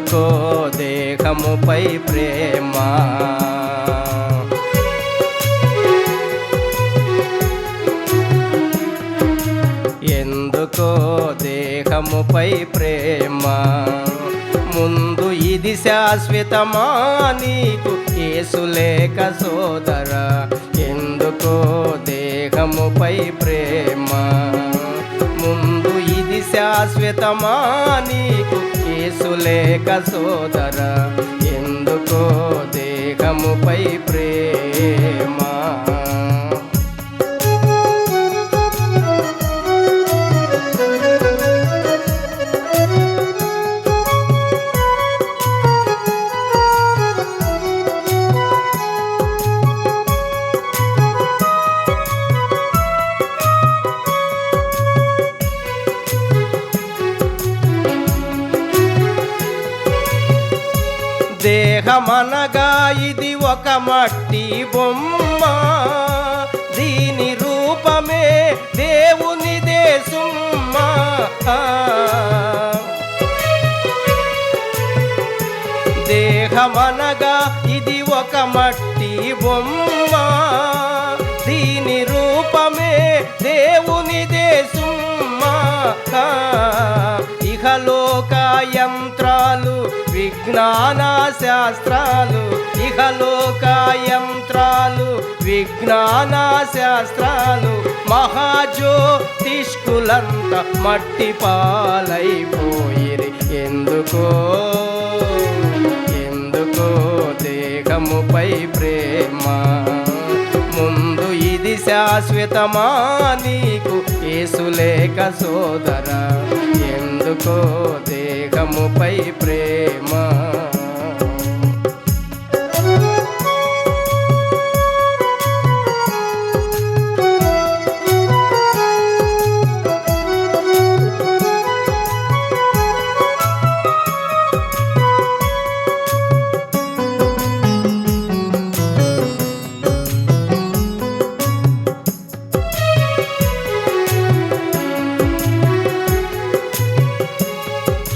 ఎందుకో దేహముపై ప్రేమ, ఎందుకో దేహముపై ప్రేమ. ముందు ఇది శాశ్వతమా నీకు యేసు లేక సోదరా, ఎందుకో దేహముపై ప్రేమ. ముందు ఇది శాశ్వతమా నీకు యేసు లేక సోదరా, ఎందుకో దేహముపై ప్రేమ. దేహమనగా ఇది ఒక మట్టి బొమ్మ, దీని రూపమే దేవునిదే సుమ్మ. దేహమనగా ఇది ఒక మట్టి బొమ్మ, దీని రూపమే దేవునిదే సుమ్మ. ఇహలోక యంత్రాలు విజ్ఞాన శాస్త్రాలు, ఇహలోక యంత్రాలు విజ్ఞాన శాస్త్రాలు, మహాజ్యోతిష్కులంత మట్టి పాలైపోయిరి, ఎందుకో ఎందుకో దేహముపై ప్రేమ. ముందు ఇది శాశ్వతమా నీకు యేసు లేక సోదరా, ఎందుకో దేహముపై ప్రేమ.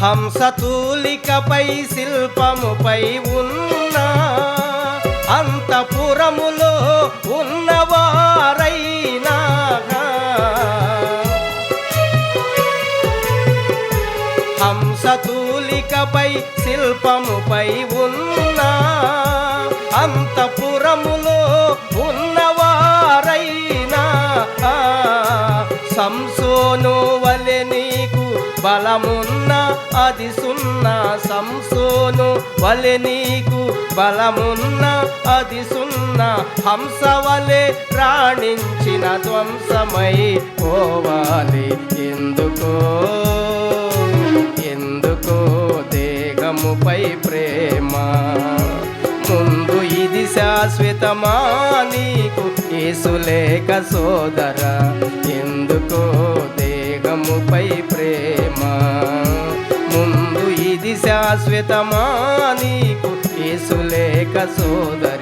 హంసతూలికపై శిల్పముపై ఉన్న అంతఃపురములో ఉన్నవారైనా, హంసతూలికపై శిల్పముపై ఉన్న అంతఃపురములో ఉన్నవారైనా, సంసోను వలె నీకు బలమున్న అది సున్నా, సంసోను వలె నీకు బలమున్న అది సున్నా. హంస వలె రాణించిన ధ్వంసమై పోవాలి, ఎందుకో ఎందుకో దేహముపై ప్రేమ. ముందు ఇది శాశ్వతమా నీకు యేసు లేక సోదరా, ఎందుకో దేహముపై ప్రేమ. ముందు ఇది శాశ్వతమా నీకు యేసు లేక సోదరా,